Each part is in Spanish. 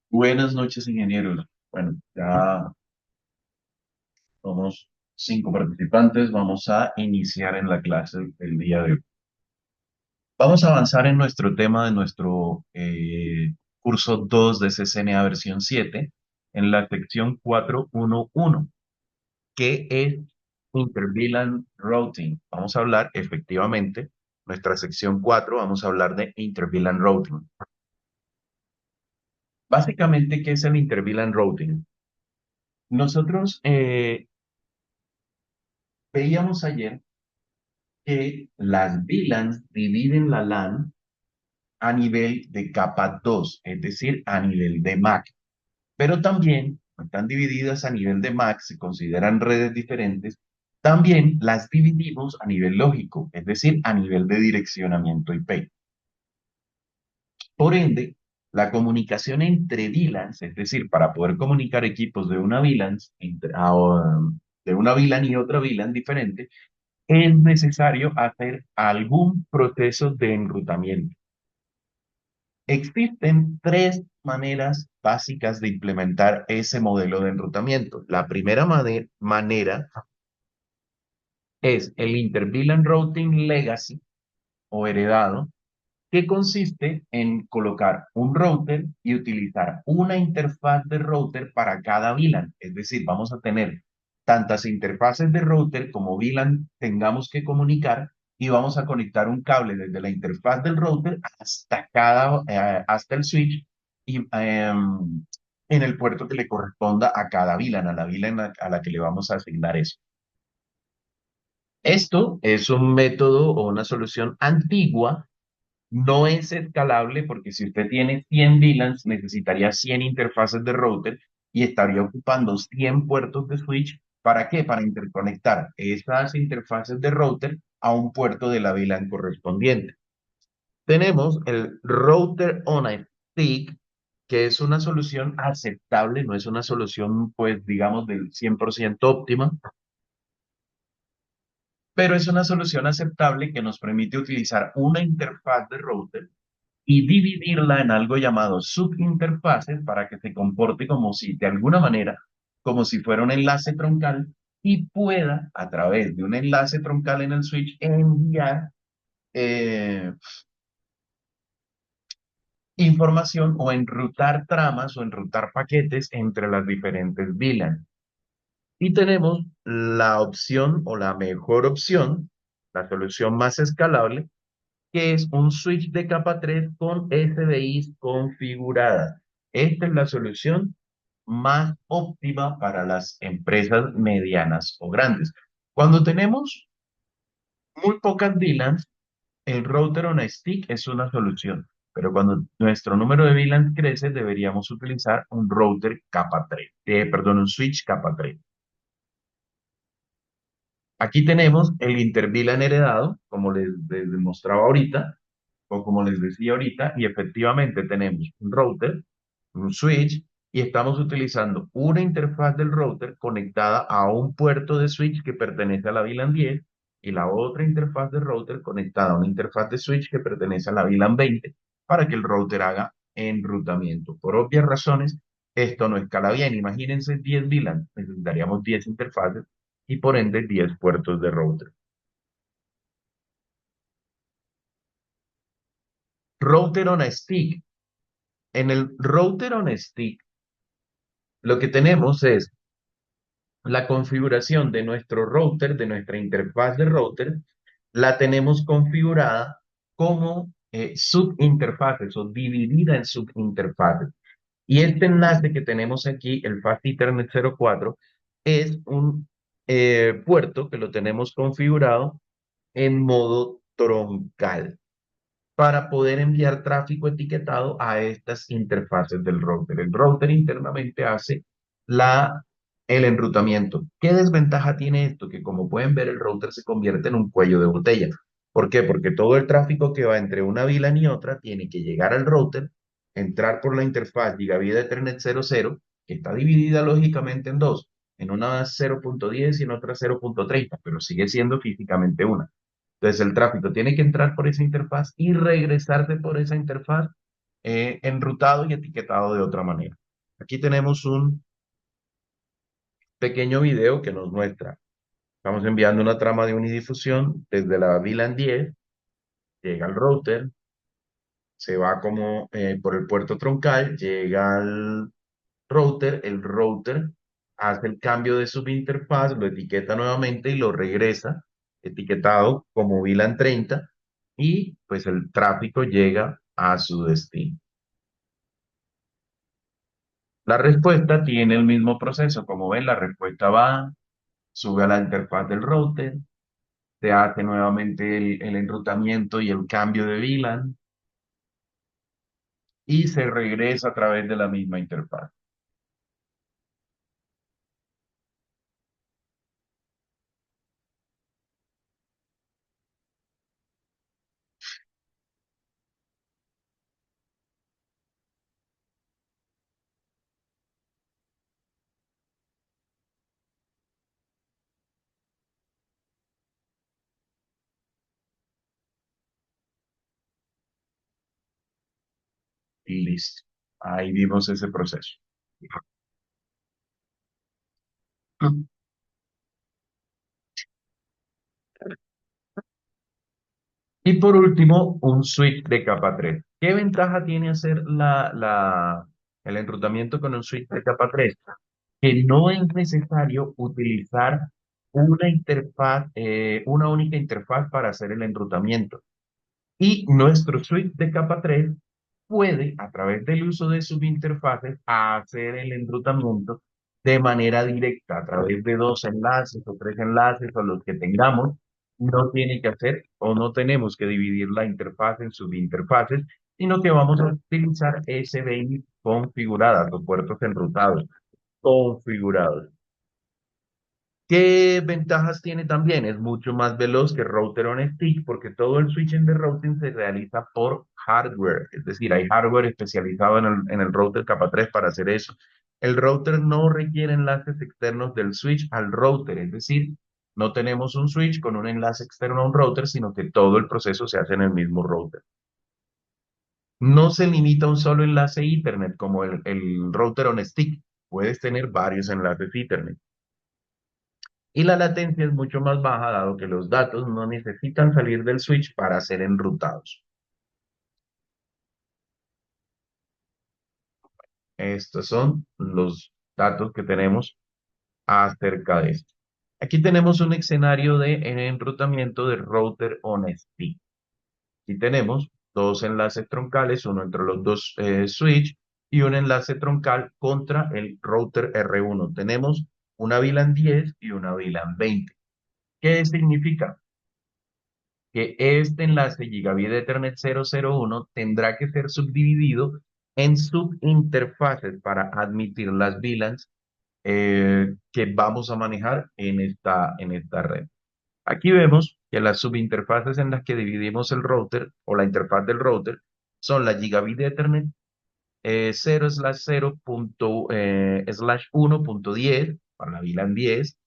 Buenas noches, ingenieros. Bueno, ya somos 5 participantes. Vamos a iniciar en la clase el día de hoy. Vamos a avanzar en nuestro tema de nuestro curso 2 de CCNA versión 7 en la sección 411, que es Interbilan Routing. Vamos a hablar efectivamente, nuestra sección 4, vamos a hablar de Interbilan Routing. Básicamente, ¿qué es el Interbilan Routing? Nosotros veíamos ayer que las VLANs dividen la LAN a nivel de capa 2, es decir, a nivel de MAC. Pero también están divididas a nivel de MAC, se consideran redes diferentes. También las dividimos a nivel lógico, es decir, a nivel de direccionamiento IP. Por ende, la comunicación entre VLANs, es decir, para poder comunicar equipos de una VLAN, de una VLAN y otra VLAN diferente, es necesario hacer algún proceso de enrutamiento. Existen tres maneras básicas de implementar ese modelo de enrutamiento. La primera manera es el Inter-VLAN Routing Legacy o heredado, que consiste en colocar un router y utilizar una interfaz de router para cada VLAN. Es decir, vamos a tener tantas interfaces de router como VLAN tengamos que comunicar y vamos a conectar un cable desde la interfaz del router hasta el switch y en el puerto que le corresponda a cada VLAN, a la VLAN a la que le vamos a asignar eso. Esto es un método o una solución antigua. No es escalable porque si usted tiene 100 VLANs, necesitaría 100 interfaces de router y estaría ocupando 100 puertos de switch. ¿Para qué? Para interconectar esas interfaces de router a un puerto de la VLAN correspondiente. Tenemos el router on a stick, que es una solución aceptable, no es una solución, pues, digamos, del 100% óptima, pero es una solución aceptable que nos permite utilizar una interfaz de router y dividirla en algo llamado subinterfaces para que se comporte como si, de alguna manera, como si fuera un enlace troncal y pueda, a través de un enlace troncal en el switch, enviar eh, información o enrutar tramas o enrutar paquetes entre las diferentes VLAN. Y tenemos la opción o la mejor opción, la solución más escalable, que es un switch de capa 3 con SDIs configuradas. Esta es la solución más óptima para las empresas medianas o grandes. Cuando tenemos muy pocas VLANs, el router on a stick es una solución, pero cuando nuestro número de VLANs crece, deberíamos utilizar un router capa 3, perdón, un switch capa 3. Aquí tenemos el interVLAN heredado, como les demostraba ahorita, o como les decía ahorita, y efectivamente tenemos un router, un switch, y estamos utilizando una interfaz del router conectada a un puerto de switch que pertenece a la VLAN 10 y la otra interfaz de router conectada a una interfaz de switch que pertenece a la VLAN 20 para que el router haga enrutamiento. Por obvias razones, esto no escala bien. Imagínense 10 VLAN, necesitaríamos 10 interfaces y por ende 10 puertos de router. Router on a stick. En el router on a stick, lo que tenemos es la configuración de nuestro router, de nuestra interfaz de router, la tenemos configurada como subinterfaces o dividida en subinterfaces. Y este enlace que tenemos aquí, el Fast Ethernet 04, es un puerto que lo tenemos configurado en modo troncal para poder enviar tráfico etiquetado a estas interfaces del router. El router internamente hace la, el enrutamiento. ¿Qué desventaja tiene esto? Que como pueden ver, el router se convierte en un cuello de botella. ¿Por qué? Porque todo el tráfico que va entre una VLAN y otra tiene que llegar al router, entrar por la interfaz Gigabit Ethernet 00, que está dividida lógicamente en dos, en una 0.10 y en otra 0.30, pero sigue siendo físicamente una. Entonces el tráfico tiene que entrar por esa interfaz y regresarse por esa interfaz enrutado y etiquetado de otra manera. Aquí tenemos un pequeño video que nos muestra. Estamos enviando una trama de unidifusión desde la VLAN 10, llega al router, se va como por el puerto troncal, llega al router, el router hace el cambio de subinterfaz, lo etiqueta nuevamente y lo regresa etiquetado como VLAN 30 y pues el tráfico llega a su destino. La respuesta tiene el mismo proceso. Como ven, la respuesta va, sube a la interfaz del router, se hace nuevamente el enrutamiento y el cambio de VLAN y se regresa a través de la misma interfaz. Y listo. Ahí vimos ese proceso. Y por último, un switch de capa 3. ¿Qué ventaja tiene hacer el enrutamiento con un switch de capa 3? Que no es necesario utilizar una única interfaz para hacer el enrutamiento. Y nuestro switch de capa 3 puede, a través del uso de subinterfaces, hacer el enrutamiento de manera directa, a través de dos enlaces o tres enlaces o los que tengamos. No tiene que hacer o no tenemos que dividir la interfaz en subinterfaces, sino que vamos a utilizar SBI configuradas o puertos enrutados configurados. ¿Qué ventajas tiene también? Es mucho más veloz que router on stick porque todo el switching de routing se realiza por hardware. Es decir, hay hardware especializado en el router capa 3 para hacer eso. El router no requiere enlaces externos del switch al router. Es decir, no tenemos un switch con un enlace externo a un router, sino que todo el proceso se hace en el mismo router. No se limita a un solo enlace Ethernet como el router on stick. Puedes tener varios enlaces Ethernet. Y la latencia es mucho más baja, dado que los datos no necesitan salir del switch para ser enrutados. Estos son los datos que tenemos acerca de esto. Aquí tenemos un escenario de enrutamiento de router on stick. Aquí tenemos dos enlaces troncales, uno entre los dos switch y un enlace troncal contra el router R1. Tenemos una VLAN 10 y una VLAN 20. ¿Qué significa? Que este enlace Gigabit Ethernet 001 tendrá que ser subdividido en subinterfaces para admitir las VLANs que vamos a manejar en esta red. Aquí vemos que las subinterfaces en las que dividimos el router o la interfaz del router son la Gigabit Ethernet 0/0.1.10 para la VLAN 10,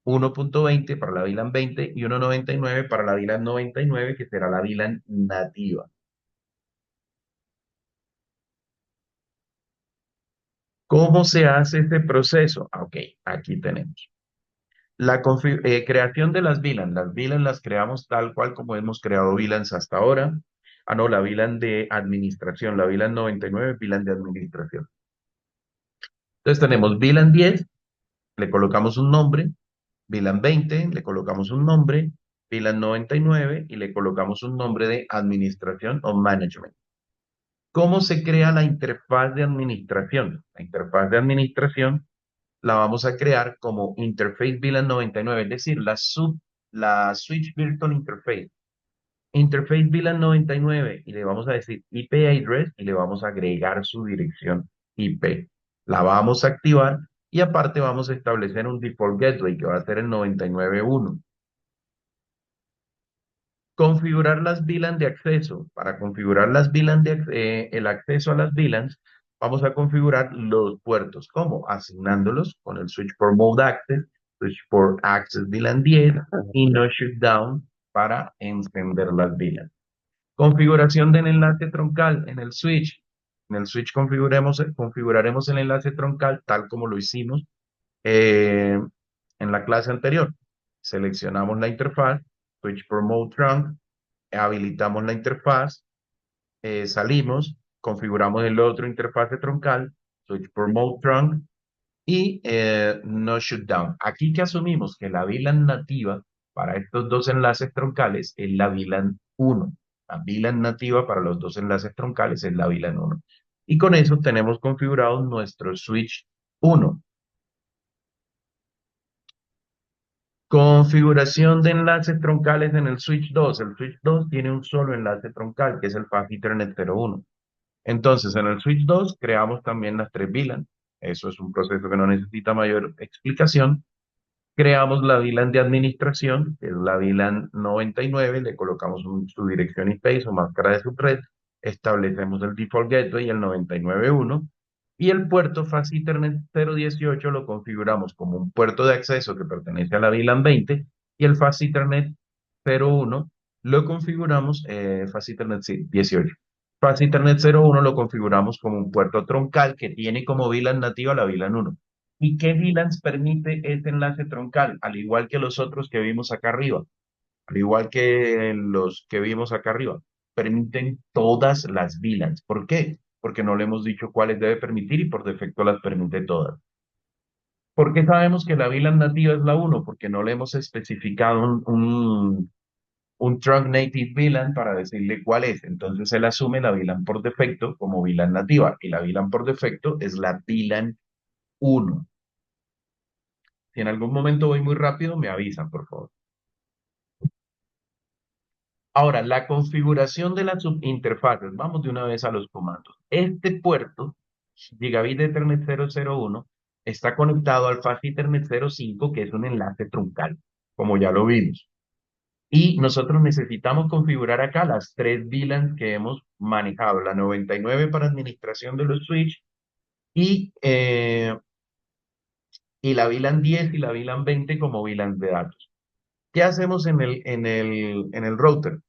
1.20 para la VLAN 20 y 1.99 para la VLAN 99, que será la VLAN nativa. ¿Cómo se hace este proceso? Ok, aquí tenemos. Creación de las VLAN. Las VLAN las creamos tal cual como hemos creado VLANs hasta ahora. Ah, no, la VLAN de administración, la VLAN 99, VLAN de administración. Entonces tenemos VLAN 10, le colocamos un nombre, VLAN 20, le colocamos un nombre, VLAN 99 y le colocamos un nombre de administración o management. ¿Cómo se crea la interfaz de administración? La interfaz de administración la vamos a crear como Interface VLAN 99, es decir, la Switch Virtual Interface. Interface VLAN 99 y le vamos a decir IP address y le vamos a agregar su dirección IP. La vamos a activar y aparte vamos a establecer un default gateway que va a ser el 99.1. Configurar las VLAN de acceso. Para configurar el acceso a las VLANs, vamos a configurar los puertos. ¿Cómo? Asignándolos con el Switch for Mode Access, Switch for Access VLAN 10 y No Shutdown para encender las VLANs. Configuración del enlace troncal en el switch. En el switch configuraremos el enlace troncal tal como lo hicimos eh, en la clase anterior. Seleccionamos la interfaz, switch promote trunk, habilitamos la interfaz, salimos, configuramos el otro interfaz de troncal, switch promote trunk y no shutdown. Aquí que asumimos que la VLAN nativa para estos dos enlaces troncales es la VLAN 1. La VLAN nativa para los dos enlaces troncales es la VLAN 1. Y con eso tenemos configurado nuestro switch 1. Configuración de enlaces troncales en el switch 2. El switch 2 tiene un solo enlace troncal, que es el Fast Ethernet 01. Entonces, en el switch 2 creamos también las tres VLAN. Eso es un proceso que no necesita mayor explicación. Creamos la VLAN de administración, que es la VLAN 99, le colocamos su dirección IP y su máscara de subred, establecemos el default gateway, el 99.1, y el puerto Fast Ethernet 018 lo configuramos como un puerto de acceso que pertenece a la VLAN 20, y el Fast Ethernet 01 lo configuramos, Fast Ethernet sí, 18. Fast Ethernet 01 lo configuramos como un puerto troncal que tiene como VLAN nativa la VLAN 1. ¿Y qué VLANs permite este enlace troncal? Al igual que los otros que vimos acá arriba, al igual que los que vimos acá arriba, permiten todas las VLANs. ¿Por qué? Porque no le hemos dicho cuáles debe permitir y por defecto las permite todas. ¿Por qué sabemos que la VLAN nativa es la 1? Porque no le hemos especificado un trunk native VLAN para decirle cuál es. Entonces él asume la VLAN por defecto como VLAN nativa y la VLAN por defecto es la VLAN 1. Si en algún momento voy muy rápido, me avisan, por favor. Ahora, la configuración de las subinterfaces. Vamos de una vez a los comandos. Este puerto, Gigabit Ethernet 001, está conectado al Fast Ethernet 05, que es un enlace truncal, como ya lo vimos. Y nosotros necesitamos configurar acá las tres VLANs que hemos manejado, la 99 para administración de los switch y, eh, y la VLAN 10 y la VLAN 20 como VLAN de datos. ¿Qué hacemos en el router?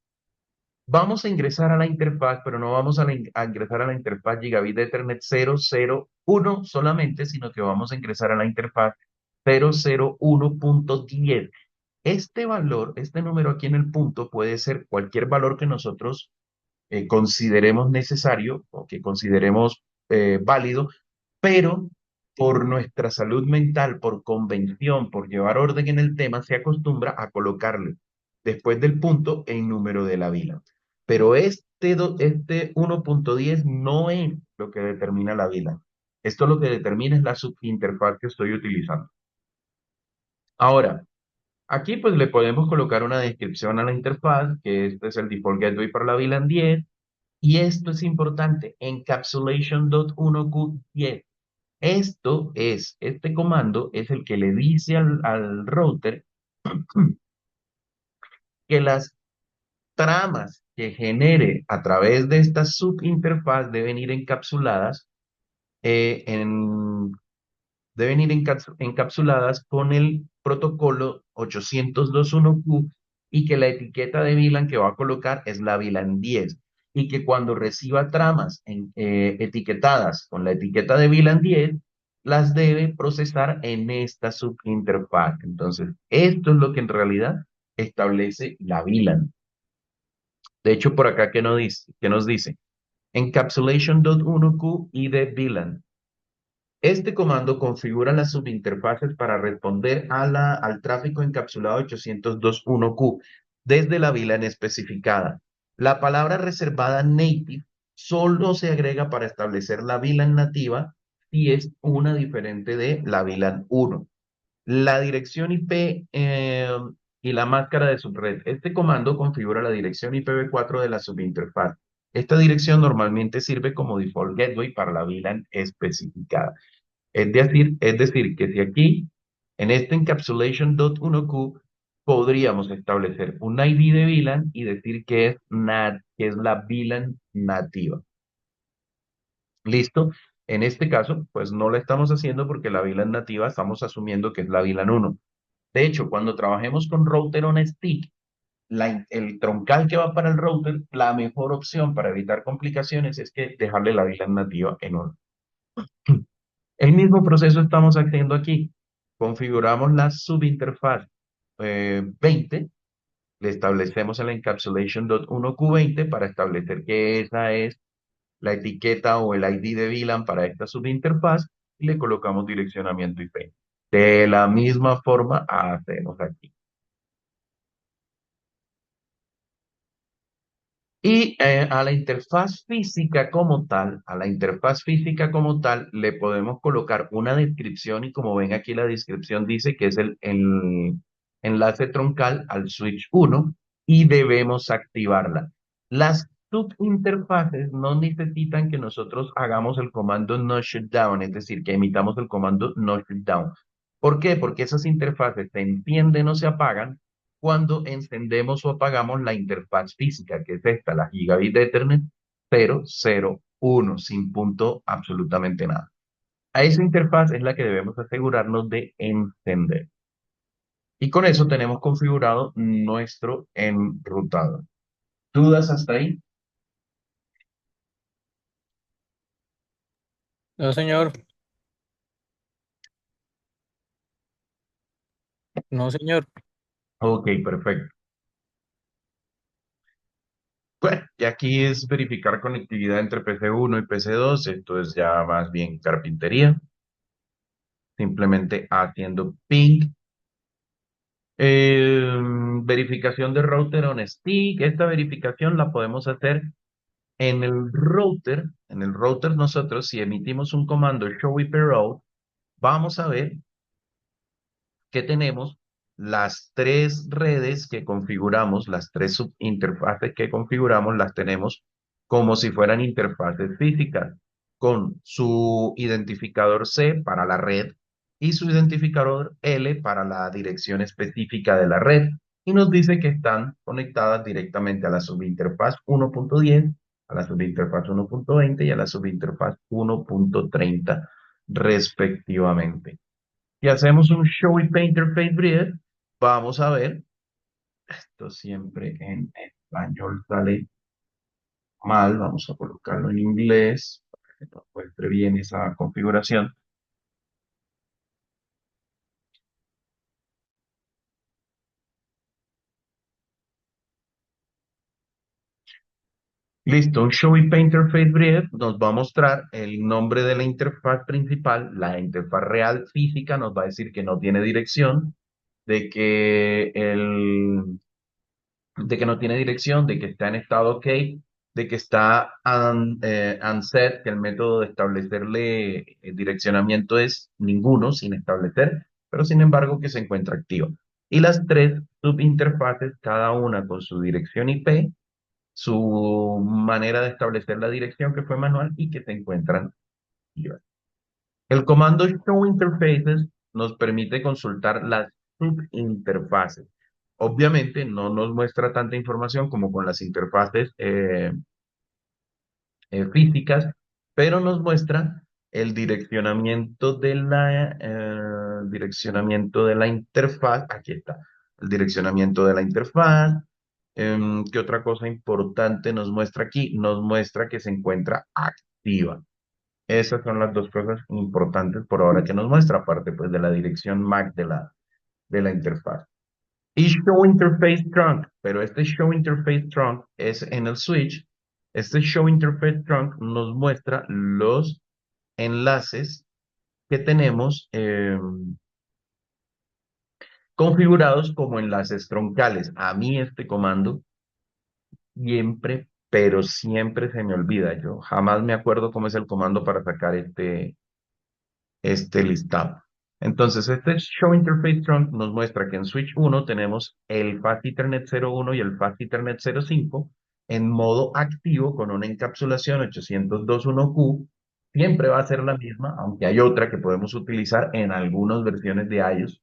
Vamos a ingresar a la interfaz, pero no vamos a ingresar a la interfaz Gigabit Ethernet 001 solamente, sino que vamos a ingresar a la interfaz 001.10. Este valor, este número aquí en el punto, puede ser cualquier valor que nosotros consideremos necesario o que consideremos válido, pero por nuestra salud mental, por convención, por llevar orden en el tema, se acostumbra a colocarle después del punto el número de la vila. Pero este 1.10 no es lo que determina la vila. Esto lo que determina es la subinterfaz que estoy utilizando. Ahora, aquí pues le podemos colocar una descripción a la interfaz, que este es el default gateway para la VLAN 10, y esto es importante, encapsulation.1q10. Este comando es el que le dice al router que las tramas que genere a través de esta subinterfaz eh, en, deben ir encapsuladas con el protocolo 802.1q y que la etiqueta de VLAN que va a colocar es la VLAN 10 y que cuando reciba tramas etiquetadas con la etiqueta de VLAN 10 las debe procesar en esta subinterfaz. Entonces, esto es lo que en realidad establece la VLAN. De hecho, por acá, ¿qué nos dice? Encapsulation.1q y de VLAN. Este comando configura las subinterfaces para responder al tráfico encapsulado 802.1q desde la VLAN especificada. La palabra reservada native solo se agrega para establecer la VLAN nativa si es una diferente de la VLAN 1. La dirección IP y la máscara de subred. Este comando configura la dirección IPv4 de la subinterfaz. Esta dirección normalmente sirve como default gateway para la VLAN especificada. Es decir, que si aquí, en este encapsulation.1q, podríamos establecer un ID de VLAN y decir que es la VLAN nativa. ¿Listo? En este caso, pues no la estamos haciendo porque la VLAN nativa estamos asumiendo que es la VLAN 1. De hecho, cuando trabajemos con router on stick, el troncal que va para el router, la mejor opción para evitar complicaciones es que dejarle la VLAN nativa en uno. El mismo proceso estamos haciendo aquí. Configuramos la subinterfaz 20, le establecemos el encapsulation.1q20 para establecer que esa es la etiqueta o el ID de VLAN para esta subinterfaz y le colocamos direccionamiento IP. De la misma forma hacemos aquí. Y a la interfaz física como tal, a la interfaz física como tal, le podemos colocar una descripción y como ven aquí la descripción dice que es el enlace troncal al switch 1 y debemos activarla. Las subinterfaces no necesitan que nosotros hagamos el comando no shutdown, es decir, que emitamos el comando no shutdown. ¿Por qué? Porque esas interfaces se encienden o se apagan cuando encendemos o apagamos la interfaz física, que es esta, la Gigabit Ethernet 001, sin punto absolutamente nada. A esa interfaz es la que debemos asegurarnos de encender. Y con eso tenemos configurado nuestro enrutador. ¿Dudas hasta ahí? No, señor. No, señor. Ok, perfecto. Bueno, y aquí es verificar conectividad entre PC1 y PC2. Esto es ya más bien carpintería. Simplemente haciendo ping. Verificación de router on stick. Esta verificación la podemos hacer en el router. En el router nosotros, si emitimos un comando show IP route, vamos a ver que tenemos las tres redes que configuramos, las tres subinterfaces que configuramos, las tenemos como si fueran interfaces físicas, con su identificador C para la red y su identificador L para la dirección específica de la red. Y nos dice que están conectadas directamente a la subinterfaz 1.10, a la subinterfaz 1.20 y a la subinterfaz 1.30 respectivamente. Si hacemos un Show IP Interface Breeder, vamos a ver, esto siempre en español sale mal, vamos a colocarlo en inglés para que nos muestre bien esa configuración. Listo, un Show IP Interface Breeder nos va a mostrar el nombre de la interfaz principal, la interfaz real física nos va a decir que no tiene dirección, de que no tiene dirección, de que está en estado OK, de que está unset, que el método de establecerle direccionamiento es ninguno, sin establecer, pero sin embargo que se encuentra activo. Y las tres subinterfaces, cada una con su dirección IP, su manera de establecer la dirección que fue manual y que se encuentran activas. El comando Show Interfaces nos permite consultar las subinterfaces. Obviamente no nos muestra tanta información como con las interfaces físicas, pero nos muestra el direccionamiento de la interfaz. Aquí está, el direccionamiento de la interfaz. ¿Qué otra cosa importante nos muestra aquí? Nos muestra que se encuentra activa. Esas son las dos cosas importantes por ahora que nos muestra, aparte pues de la dirección MAC de la interfaz. Y Show Interface Trunk, pero este Show Interface Trunk es en el switch. Este Show Interface Trunk nos muestra los enlaces que tenemos configurados como enlaces troncales. A mí este comando siempre, pero siempre se me olvida. Yo jamás me acuerdo cómo es el comando para sacar este listado. Entonces, este Show Interface Trunk nos muestra que en Switch 1 tenemos el Fast Ethernet 01 y el Fast Ethernet 05 en modo activo con una encapsulación 802.1q. Siempre va a ser la misma, aunque hay otra que podemos utilizar en algunas versiones de iOS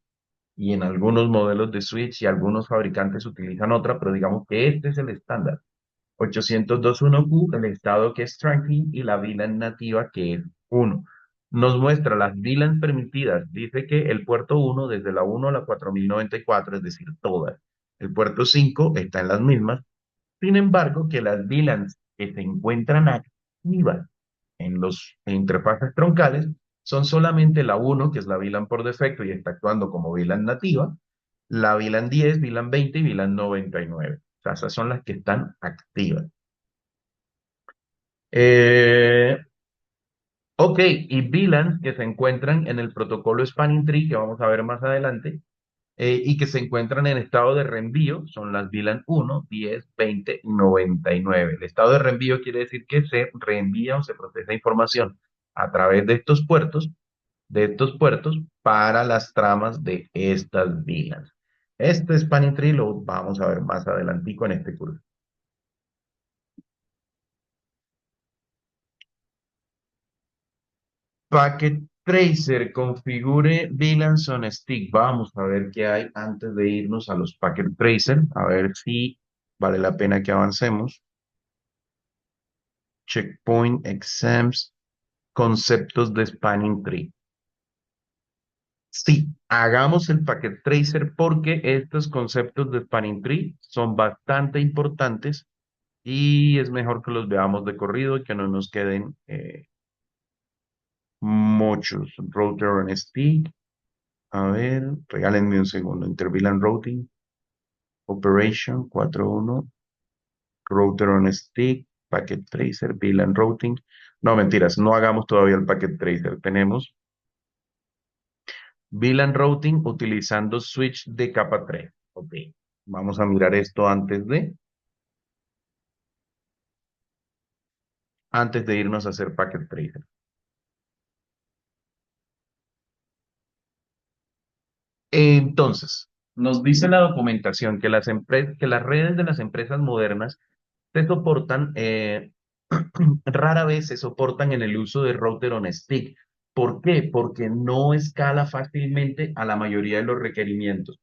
y en algunos modelos de Switch y algunos fabricantes utilizan otra, pero digamos que este es el estándar. 802.1q, el estado que es trunking y la VLAN nativa que es 1. Nos muestra las VLANs permitidas. Dice que el puerto 1 desde la 1 a la 4094, es decir, todas. El puerto 5 está en las mismas. Sin embargo, que las VLANs que se encuentran activas en los interfaces troncales son solamente la uno, que es la VLAN por defecto y está actuando como VLAN nativa, la VLAN 10, VLAN 20 y VLAN 99. O sea, esas son las que están activas. Eh, ok, y VLANs que se encuentran en el protocolo Spanning Tree, que vamos a ver más adelante, y que se encuentran en estado de reenvío, son las VLAN 1, 10, 20 y 99. El estado de reenvío quiere decir que se reenvía o se procesa información a través de estos puertos para las tramas de estas VLANs. Este Spanning Tree lo vamos a ver más adelantico en este curso. Packet Tracer, configure VLANs on Stick. Vamos a ver qué hay antes de irnos a los Packet Tracer, a ver si vale la pena que avancemos. Checkpoint, exams, conceptos de Spanning Tree. Sí, hagamos el Packet Tracer porque estos conceptos de Spanning Tree son bastante importantes y es mejor que los veamos de corrido y que no nos queden muchos. Router on Stick. A ver, regálenme un segundo. InterVLAN Routing, Operation 4.1, Router on Stick, Packet Tracer, VLAN Routing. No, mentiras, no hagamos todavía el Packet Tracer. Tenemos VLAN Routing utilizando switch de capa 3. Ok, vamos a mirar esto antes de irnos a hacer Packet Tracer. Entonces, nos dice la documentación que que las redes de las empresas modernas se soportan, rara vez se soportan en el uso de router on stick. ¿Por qué? Porque no escala fácilmente a la mayoría de los requerimientos.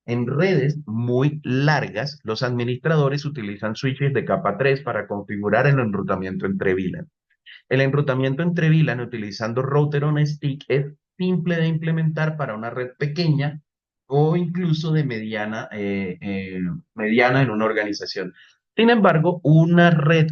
En redes muy largas, los administradores utilizan switches de capa 3 para configurar el enrutamiento entre VLAN. El enrutamiento entre VLAN utilizando router on stick es simple de implementar para una red pequeña o incluso de mediana en una organización. Sin embargo, una red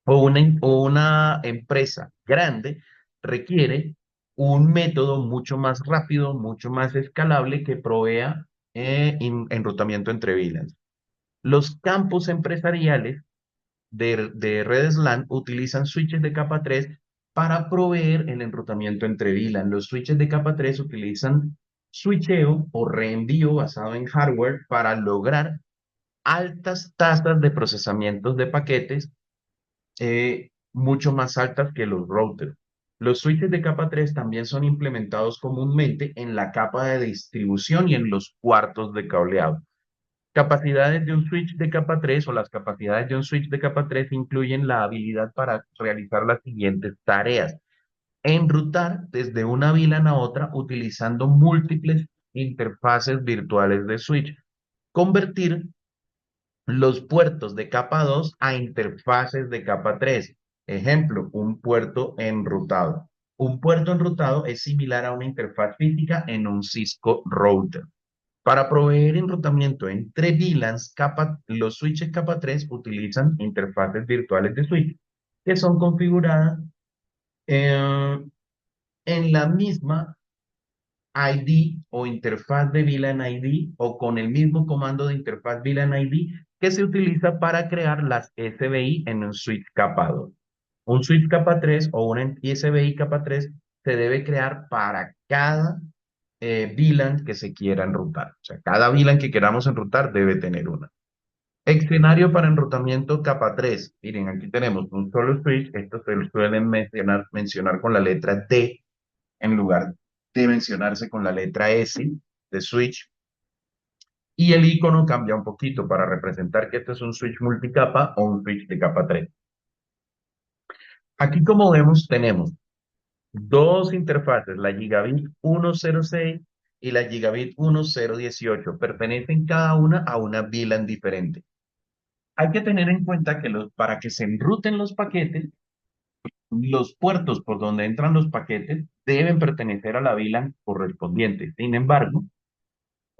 o una empresa grande requiere un método mucho más rápido, mucho más escalable que provea enrutamiento entre VLANs. Los campos empresariales de redes LAN utilizan switches de capa 3 para proveer el enrutamiento entre VLAN. Los switches de capa 3 utilizan switcheo o reenvío basado en hardware para lograr altas tasas de procesamiento de paquetes, mucho más altas que los routers. Los switches de capa 3 también son implementados comúnmente en la capa de distribución y en los cuartos de cableado. Capacidades de un switch de capa 3 o las capacidades de un switch de capa 3 incluyen la habilidad para realizar las siguientes tareas. Enrutar desde una VLAN a otra utilizando múltiples interfaces virtuales de switch. Convertir los puertos de capa 2 a interfaces de capa 3. Ejemplo, un puerto enrutado. Un puerto enrutado es similar a una interfaz física en un Cisco router. Para proveer enrutamiento entre VLANs, los switches capa 3 utilizan interfaces virtuales de switch que son configuradas eh, en la misma ID o interfaz de VLAN ID o con el mismo comando de interfaz VLAN ID que se utiliza para crear las SBI en un switch capa 2. Un switch capa 3 o una SBI capa 3 se debe crear para cada VLAN que se quiera enrutar. O sea, cada VLAN que queramos enrutar debe tener una. Escenario para enrutamiento capa 3. Miren, aquí tenemos un solo switch. Esto se lo suelen mencionar con la letra D en lugar de mencionarse con la letra S de switch. Y el icono cambia un poquito para representar que este es un switch multicapa o un switch de capa 3. Aquí, como vemos, tenemos dos interfaces, la Gigabit 106 y la Gigabit 1018. Pertenecen cada una a una VLAN diferente. Hay que tener en cuenta que para que se enruten los paquetes, los puertos por donde entran los paquetes deben pertenecer a la VLAN correspondiente. Sin embargo,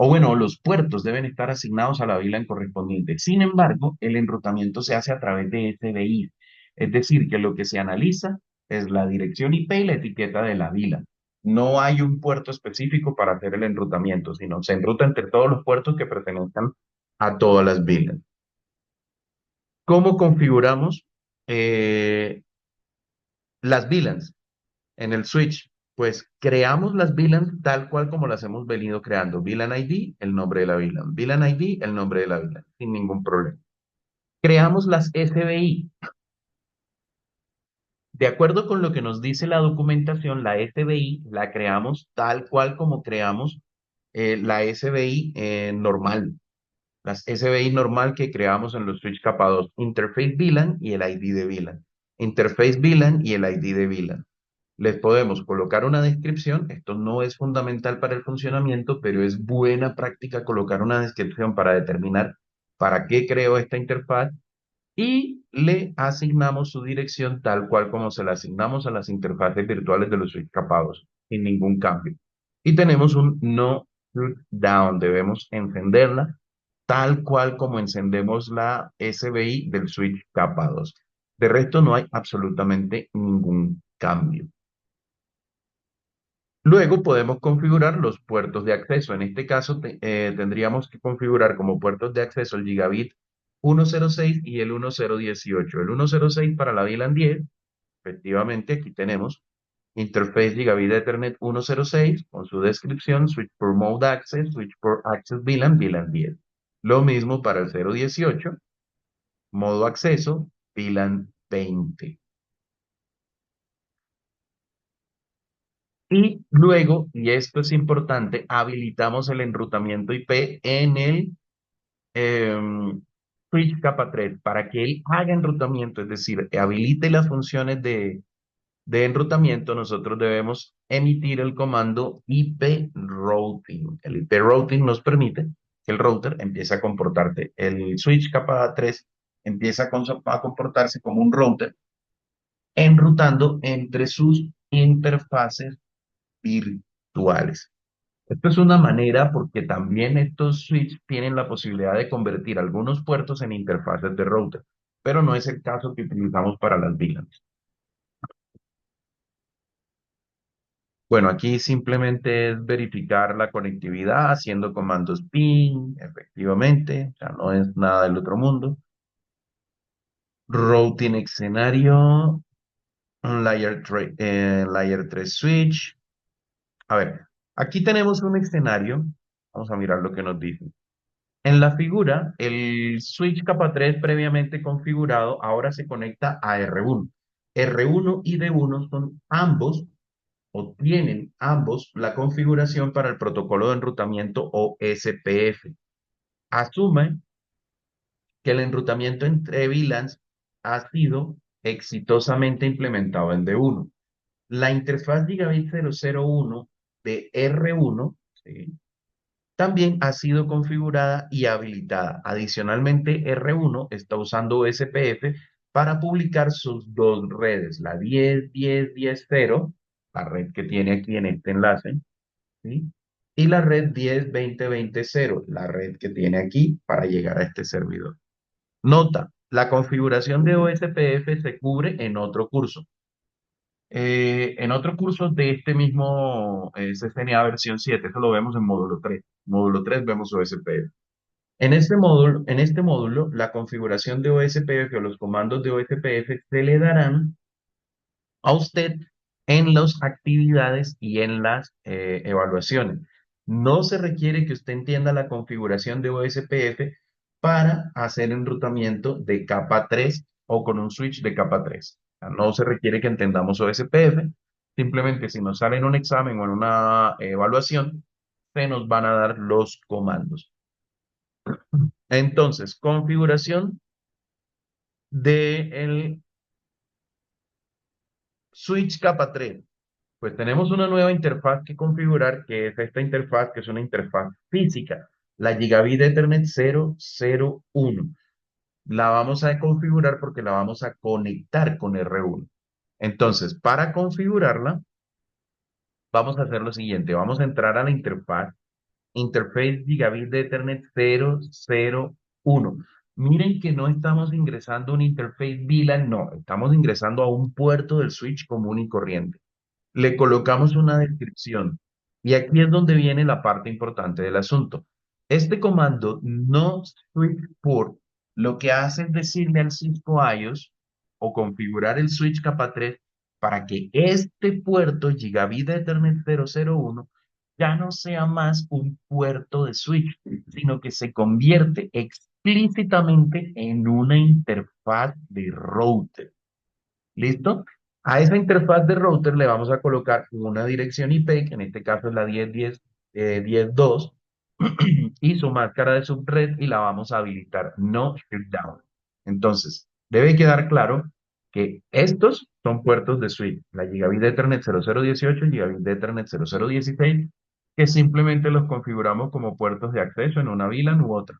O bueno, los puertos deben estar asignados a la VLAN correspondiente. Sin embargo, el enrutamiento se hace a través de SDI. Es decir, que lo que se analiza es la dirección IP y la etiqueta de la VLAN. No hay un puerto específico para hacer el enrutamiento, sino se enruta entre todos los puertos que pertenezcan a todas las VLAN. ¿Cómo configuramos las VLANs en el switch? Pues creamos las VLANs tal cual como las hemos venido creando. VLAN ID, el nombre de la VLAN. VLAN ID, el nombre de la VLAN, sin ningún problema. Creamos las SBI. De acuerdo con lo que nos dice la documentación, la SBI la creamos tal cual como creamos la SBI normal. Las SBI normal que creamos en los switch capa 2, Interface VLAN y el ID de VLAN. Interface VLAN y el ID de VLAN. Les podemos colocar una descripción. Esto no es fundamental para el funcionamiento, pero es buena práctica colocar una descripción para determinar para qué creo esta interfaz y le asignamos su dirección tal cual como se la asignamos a las interfaces virtuales de los switch capados, sin ningún cambio. Y tenemos un no down. Debemos encenderla tal cual como encendemos la SBI del switch capa 2. De resto no hay absolutamente ningún cambio. Luego podemos configurar los puertos de acceso. En este caso tendríamos que configurar como puertos de acceso el gigabit 106 y el 1018. El 106 para la VLAN 10, efectivamente aquí tenemos Interface Gigabit Ethernet 106 con su descripción, Switch for Mode Access, Switch for Access VLAN, VLAN 10. Lo mismo para el 018, modo acceso, VLAN 20. Y luego, y esto es importante, habilitamos el enrutamiento IP en el switch capa 3 para que él haga enrutamiento, es decir, habilite las funciones de enrutamiento. Nosotros debemos emitir el comando IP routing. El IP routing nos permite que el router empiece a comportarse, el switch capa 3 empieza a comportarse como un router, enrutando entre sus interfaces virtuales. Esto es una manera porque también estos switches tienen la posibilidad de convertir algunos puertos en interfaces de router, pero no es el caso que utilizamos para las VLANs. Bueno, aquí simplemente es verificar la conectividad haciendo comandos ping, efectivamente, o sea, no es nada del otro mundo. Routing escenario, un layer 3 switch. A ver, aquí tenemos un escenario. Vamos a mirar lo que nos dice. En la figura, el switch capa 3 previamente configurado ahora se conecta a R1. R1 y D1 son ambos o tienen ambos la configuración para el protocolo de enrutamiento o SPF. Asume que el enrutamiento entre VLANs ha sido exitosamente implementado en D1. La interfaz Gigabit 001 de R1, ¿sí?, también ha sido configurada y habilitada. Adicionalmente, R1 está usando SPF para publicar sus dos redes, la 10.10.10.0, la red que tiene aquí en este enlace, ¿sí?, y la red 10.20.20.0, la red que tiene aquí para llegar a este servidor. Nota, la configuración de OSPF se cubre en otro curso de este mismo CCNA versión 7. Eso lo vemos en módulo 3. Módulo 3 vemos OSPF. En este módulo, la configuración de OSPF o los comandos de OSPF se le darán a usted en las actividades y en las evaluaciones. No se requiere que usted entienda la configuración de OSPF para hacer enrutamiento de capa 3 o con un switch de capa 3. O sea, no se requiere que entendamos OSPF. Simplemente si nos sale en un examen o en una evaluación, se nos van a dar los comandos. Entonces, configuración del switch capa 3. Pues tenemos una nueva interfaz que configurar, que es esta interfaz, que es una interfaz física, la Gigabit Ethernet 001. La vamos a configurar porque la vamos a conectar con R1. Entonces, para configurarla, vamos a hacer lo siguiente. Vamos a entrar a la interfaz interface gigabit de Ethernet 001. Miren que no estamos ingresando un interface VLAN, no, estamos ingresando a un puerto del switch común y corriente. Le colocamos una descripción. Y aquí es donde viene la parte importante del asunto. Este comando no switch port lo que hace es decirle al Cisco IOS o configurar el switch capa 3 para que este puerto Gigabit Ethernet 001 ya no sea más un puerto de switch, sino que se convierte explícitamente en una interfaz de router. ¿Listo? A esa interfaz de router le vamos a colocar una dirección IP, que en este caso es la 10.10.10.2, y su máscara de subred y la vamos a habilitar no shutdown. Entonces, debe quedar claro que estos son puertos de switch, la Gigabit Ethernet 0018 y Gigabit Ethernet 0016, que simplemente los configuramos como puertos de acceso en una VLAN u otra.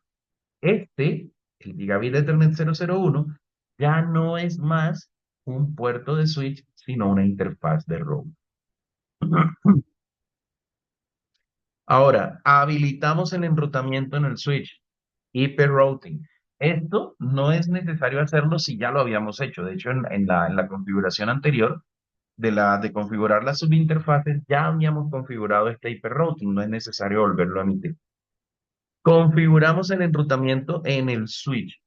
Este, el Gigabit Ethernet 001, ya no es más un puerto de switch, sino una interfaz de router. Ahora, habilitamos el enrutamiento en el switch, IP routing. Esto no es necesario hacerlo si ya lo habíamos hecho. De hecho, en la configuración anterior de configurar las subinterfaces, ya habíamos configurado este IP routing. No es necesario volverlo a emitir. Configuramos el enrutamiento en el switch.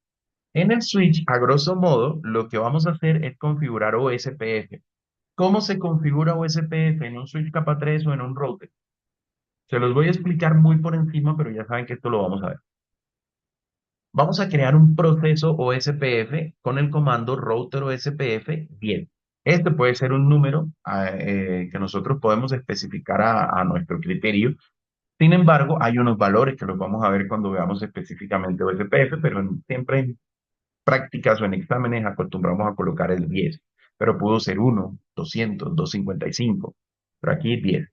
En el switch, a grosso modo, lo que vamos a hacer es configurar OSPF. ¿Cómo se configura OSPF en un switch capa 3 o en un router? Se los voy a explicar muy por encima, pero ya saben que esto lo vamos a ver. Vamos a crear un proceso OSPF con el comando router OSPF 10. Este puede ser un número que nosotros podemos especificar a nuestro criterio. Sin embargo, hay unos valores que los vamos a ver cuando veamos específicamente OSPF, pero siempre en prácticas o en exámenes acostumbramos a colocar el 10, pero pudo ser 1, 200, 255, pero aquí 10.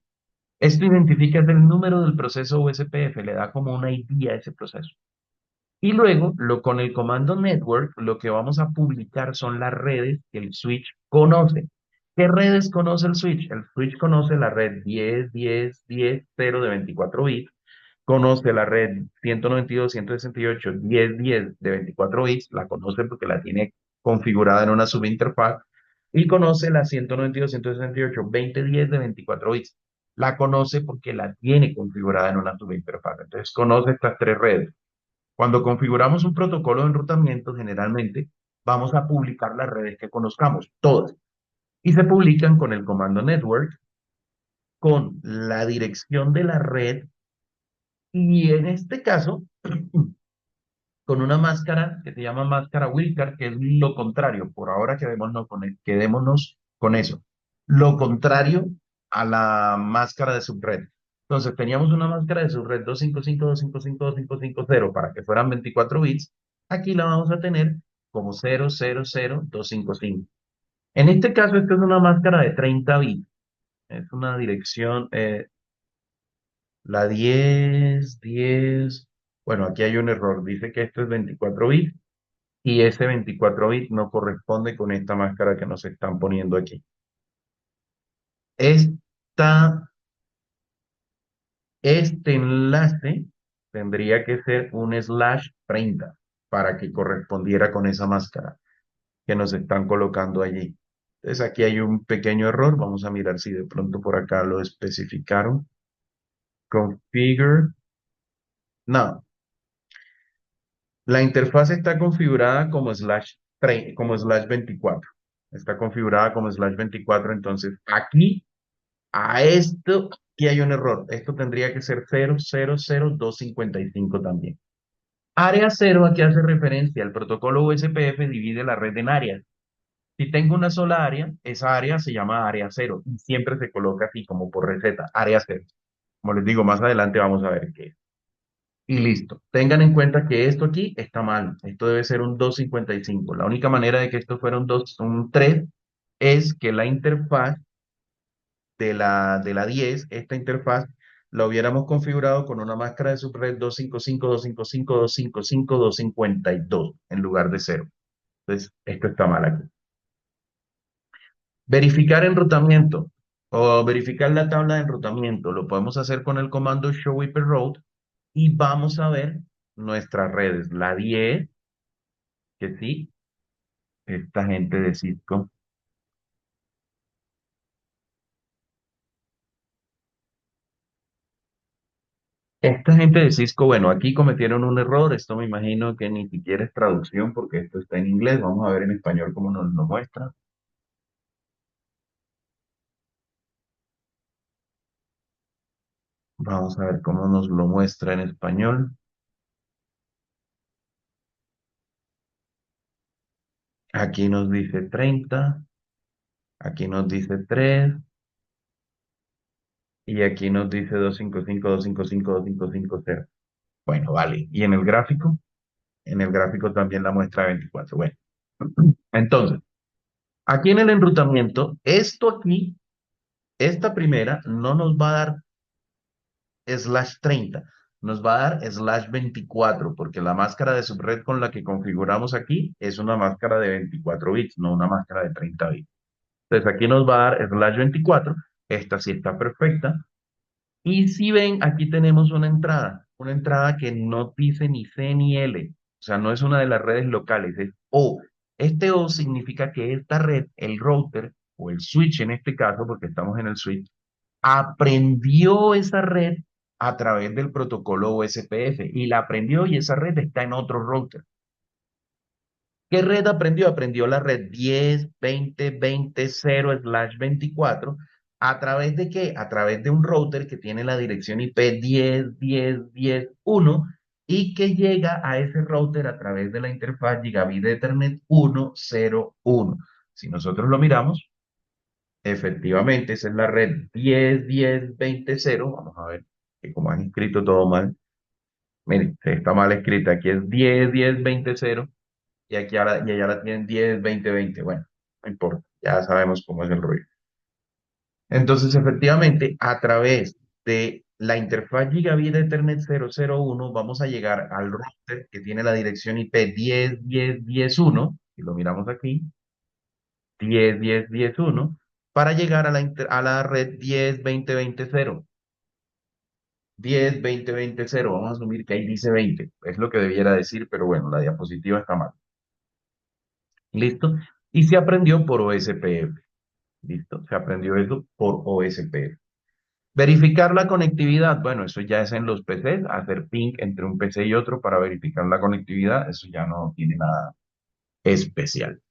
Esto identifica el número del proceso USPF, le da como una ID a ese proceso. Y luego, con el comando network, lo que vamos a publicar son las redes que el switch conoce. ¿Qué redes conoce el switch? El switch conoce la red 10, 10, 10, 0 de 24 bits, conoce la red 192, 168, 10, 10 de 24 bits, la conoce porque la tiene configurada en una subinterfaz, y conoce la 192, 168, 20, 10 de 24 bits. La conoce porque la tiene configurada en una subinterfaz. Entonces, conoce estas tres redes. Cuando configuramos un protocolo de enrutamiento, generalmente vamos a publicar las redes que conozcamos, todas, y se publican con el comando network, con la dirección de la red, y en este caso, con una máscara que se llama máscara Wilcar, que es lo contrario. Por ahora quedémonos con eso. Lo contrario a la máscara de subred. Entonces teníamos una máscara de subred 255.255.255.0 para que fueran 24 bits. Aquí la vamos a tener como 000.255. En este caso, esta es una máscara de 30 bits. Es una dirección, la 10. Bueno, aquí hay un error. Dice que esto es 24 bits y ese 24 bit no corresponde con esta máscara que nos están poniendo aquí. Esta, este enlace tendría que ser un /30 para que correspondiera con esa máscara que nos están colocando allí. Entonces aquí hay un pequeño error. Vamos a mirar si de pronto por acá lo especificaron. Configure. No, la interfaz está configurada como /24. Está configurada como /24. Entonces aquí a esto, aquí hay un error. Esto tendría que ser 000.255 también. Área cero aquí hace referencia al protocolo USPF divide la red en áreas. Si tengo una sola área, esa área se llama área cero y siempre se coloca así como por receta, área cero. Como les digo, más adelante vamos a ver qué es. Y listo. Tengan en cuenta que esto aquí está mal. Esto debe ser un 255. La única manera de que esto fuera un 3 es que la interfaz de la 10, esta interfaz, la hubiéramos configurado con una máscara de subred 255.255.255.252 en lugar de 0. Entonces, esto está mal aquí. Verificar enrutamiento o verificar la tabla de enrutamiento lo podemos hacer con el comando show IP route y vamos a ver nuestras redes. La 10, que sí, esta gente de Cisco. Esta gente de Cisco, bueno, aquí cometieron un error. Esto me imagino que ni siquiera es traducción porque esto está en inglés. Vamos a ver en español cómo nos lo muestra. Vamos a ver cómo nos lo muestra en español. Aquí nos dice 30, aquí nos dice 3 y aquí nos dice 255, 255, 255, 0. Bueno, vale. ¿Y en el gráfico? En el gráfico también la muestra 24. Bueno, entonces, aquí en el enrutamiento, esto aquí, esta primera, no nos va a dar /30, nos va a dar /24, porque la máscara de subred con la que configuramos aquí es una máscara de 24 bits, no una máscara de 30 bits. Entonces aquí nos va a dar /24, esta sí está perfecta. Y si ven, aquí tenemos una entrada que no dice ni C ni L, o sea, no es una de las redes locales, es O. Este O significa que esta red, el router o el switch en este caso, porque estamos en el switch, aprendió esa red a través del protocolo OSPF y la aprendió y esa red está en otro router. ¿Qué red aprendió? Aprendió la red 10.20.20.0/24. ¿A través de qué? A través de un router que tiene la dirección IP 10.10.10.1 y que llega a ese router a través de la interfaz Gigabit Ethernet 101. Si nosotros lo miramos, efectivamente esa es la red 10.10.20.0. Vamos a ver que como han escrito todo mal. Miren, está mal escrita. Aquí es 10.10.20.0 y aquí ahora, y allá la tienen 10.20.20. Bueno, no importa, ya sabemos cómo es el ruido. Entonces, efectivamente, a través de la interfaz Gigabit Ethernet 001 vamos a llegar al router que tiene la dirección IP 10.10.10.1, y lo miramos aquí, 10.10.10.1, para llegar a la red 10.20.20.0. 10.20.20.0, vamos a asumir que ahí dice 20, es lo que debiera decir, pero bueno, la diapositiva está mal. ¿Listo? Y se aprendió por OSPF. ¿Listo? Se aprendió eso por OSPF. Verificar la conectividad, bueno, eso ya es en los PCs, hacer ping entre un PC y otro para verificar la conectividad, eso ya no tiene nada especial.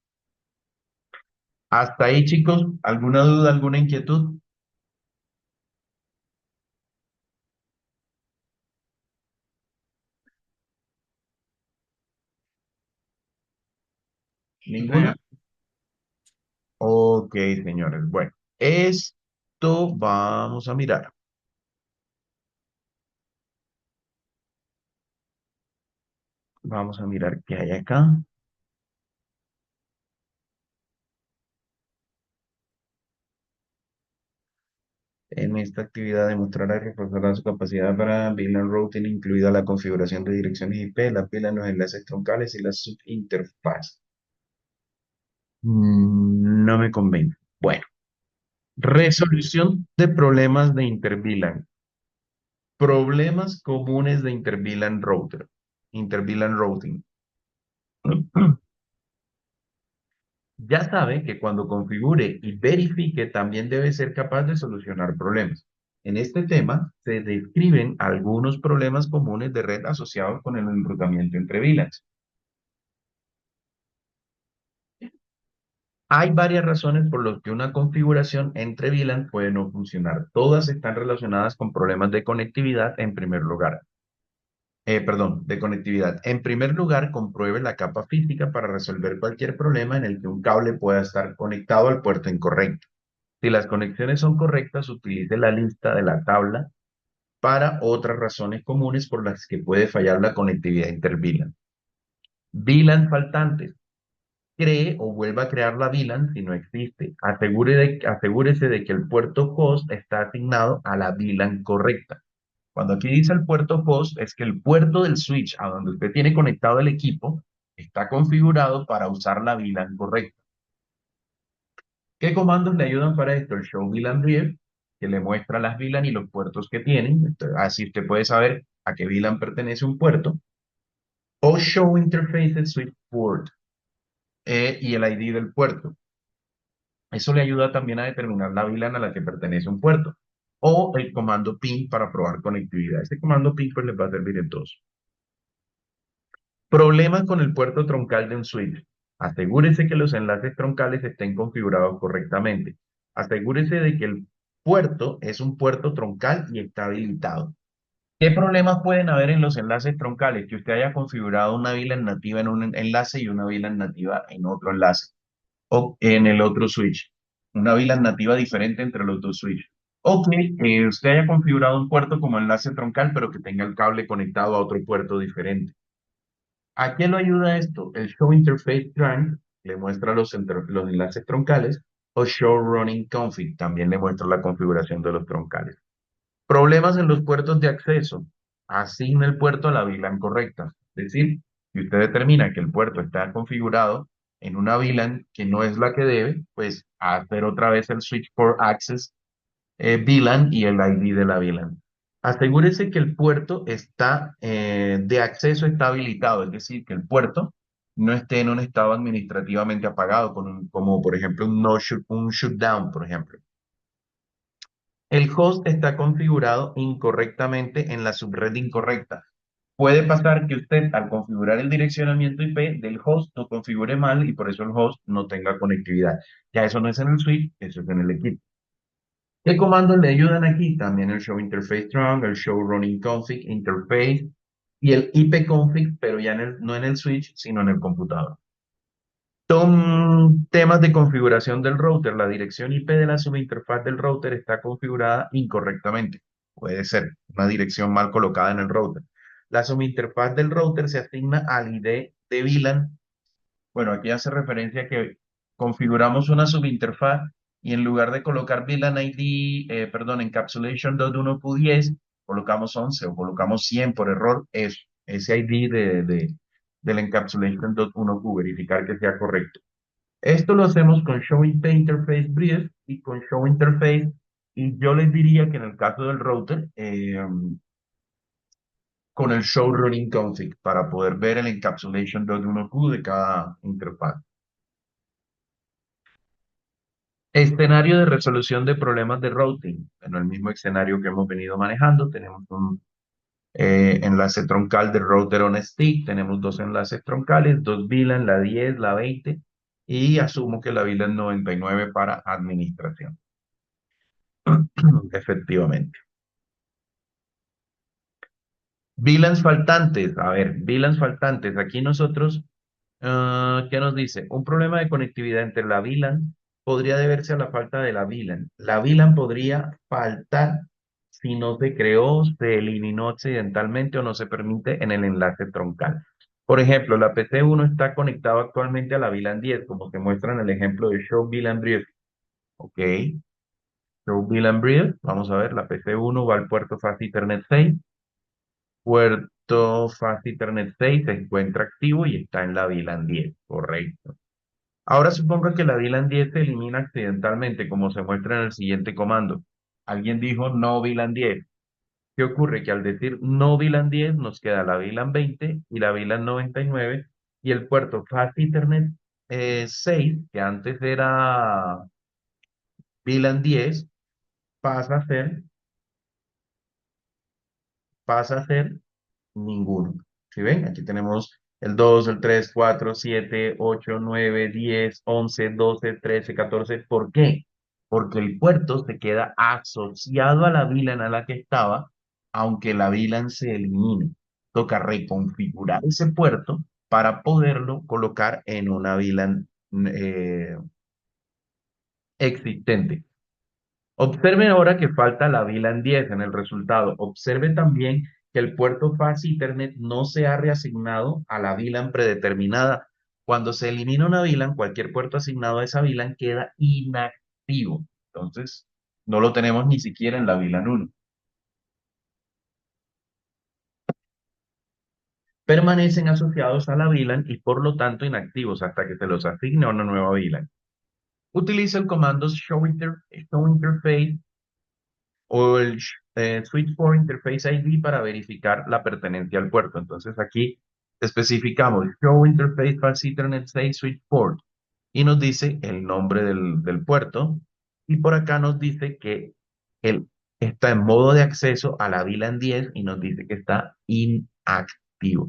Hasta ahí, chicos, ¿alguna duda, alguna inquietud? ¿Ninguna? Ok, señores. Bueno, esto vamos a mirar. Vamos a mirar qué hay acá. En esta actividad demostrará y reforzará su capacidad para VLAN routing, incluida la configuración de direcciones IP, la pila, los enlaces troncales y la subinterfaz. No me convence. Bueno, resolución de problemas de interVLAN. Problemas comunes de interVLAN router. InterVLAN routing. Ya sabe que cuando configure y verifique también debe ser capaz de solucionar problemas. En este tema se describen algunos problemas comunes de red asociados con el enrutamiento entre VLANs. Hay varias razones por las que una configuración entre VLAN puede no funcionar. Todas están relacionadas con problemas de conectividad en primer lugar. Perdón, de conectividad. En primer lugar, compruebe la capa física para resolver cualquier problema en el que un cable pueda estar conectado al puerto incorrecto. Si las conexiones son correctas, utilice la lista de la tabla para otras razones comunes por las que puede fallar la conectividad inter-VLAN. VLAN faltantes. Cree o vuelva a crear la VLAN si no existe. Asegúrese de que el puerto host está asignado a la VLAN correcta. Cuando aquí dice el puerto host, es que el puerto del switch a donde usted tiene conectado el equipo está configurado para usar la VLAN correcta. ¿Qué comandos le ayudan para esto? El show VLAN Rear, que le muestra las VLAN y los puertos que tienen. Entonces, así usted puede saber a qué VLAN pertenece un puerto, o Show Interfaces with Port y el ID del puerto. Eso le ayuda también a determinar la VLAN a la que pertenece un puerto. O el comando ping para probar conectividad. Este comando ping pues les va a servir en todos. Problemas con el puerto troncal de un switch. Asegúrese que los enlaces troncales estén configurados correctamente. Asegúrese de que el puerto es un puerto troncal y está habilitado. ¿Qué problemas pueden haber en los enlaces troncales? Que usted haya configurado una VLAN nativa en un enlace y una VLAN nativa en otro enlace o en el otro switch. Una VLAN nativa diferente entre los dos switches. O que usted haya configurado un puerto como enlace troncal, pero que tenga el cable conectado a otro puerto diferente. ¿A qué lo ayuda esto? El Show Interface Trunk le muestra los enlaces troncales o Show Running Config también le muestra la configuración de los troncales. Problemas en los puertos de acceso. Asigna el puerto a la VLAN correcta. Es decir, si usted determina que el puerto está configurado en una VLAN que no es la que debe, pues hacer otra vez el Switch Port Access VLAN y el ID de la VLAN. Asegúrese que el puerto está, de acceso está habilitado, es decir, que el puerto no esté en un estado administrativamente apagado, como por ejemplo un shutdown, por ejemplo. El host está configurado incorrectamente en la subred incorrecta. Puede pasar que usted al configurar el direccionamiento IP del host lo configure mal y por eso el host no tenga conectividad. Ya eso no es en el switch, eso es en el equipo. ¿Qué comandos le ayudan aquí? También el Show Interface Trunk, el Show Running Config, Interface y el ipconfig, pero ya no en el switch, sino en el computador. Son temas de configuración del router. La dirección IP de la subinterfaz del router está configurada incorrectamente. Puede ser una dirección mal colocada en el router. La subinterfaz del router se asigna al ID de VLAN. Bueno, aquí hace referencia a que configuramos una subinterfaz y en lugar de colocar VLAN ID, perdón, encapsulation.1q10, colocamos 11 o colocamos 100 por error, ese ID del encapsulation.1q, verificar que sea correcto. Esto lo hacemos con Show Interface Brief y con Show Interface, y yo les diría que en el caso del router, con el Show Running Config para poder ver el encapsulation.1q de cada interfaz. Escenario de resolución de problemas de routing. En el mismo escenario que hemos venido manejando, tenemos un enlace troncal de router on stick, tenemos dos enlaces troncales, dos VLAN, la 10, la 20, y asumo que la VLAN 99 para administración. Efectivamente. VLANs faltantes. A ver, VLANs faltantes. Aquí nosotros, ¿qué nos dice? Un problema de conectividad entre la VLAN podría deberse a la falta de la VLAN. La VLAN podría faltar si no se creó, se eliminó accidentalmente o no se permite en el enlace troncal. Por ejemplo, la PC1 está conectado actualmente a la VLAN 10, como se muestra en el ejemplo de Show VLAN Brief. Ok, Show VLAN Brief. Vamos a ver, la PC1 va al puerto Fast Ethernet 6. Puerto Fast Ethernet 6 se encuentra activo y está en la VLAN 10, correcto. Ahora suponga que la VLAN 10 se elimina accidentalmente, como se muestra en el siguiente comando. Alguien dijo no VLAN 10. ¿Qué ocurre? Que al decir no VLAN 10 nos queda la VLAN 20 y la VLAN 99 y el puerto Fast Ethernet 6, que antes era VLAN 10, pasa a ser, pasa a ser ninguno. ¿Sí ven? Aquí tenemos el 2, el 3, 4, 7, 8, 9, 10, 11, 12, 13, 14. ¿Por qué? Porque el puerto se queda asociado a la VLAN a la que estaba, aunque la VLAN se elimine. Toca reconfigurar ese puerto para poderlo colocar en una VLAN existente. Observe ahora que falta la VLAN 10 en el resultado. Observe también que el puerto Fast Ethernet no se ha reasignado a la VLAN predeterminada. Cuando se elimina una VLAN, cualquier puerto asignado a esa VLAN queda inactivo. Entonces, no lo tenemos ni siquiera en la VLAN 1. Permanecen asociados a la VLAN y por lo tanto inactivos hasta que se los asigne a una nueva VLAN. Utiliza el comando show interface o el switch port interface ID para verificar la pertenencia al puerto. Entonces aquí especificamos show interface fast Ethernet 6 switch port y nos dice el nombre del puerto y por acá nos dice que él está en modo de acceso a la VLAN 10 y nos dice que está inactivo.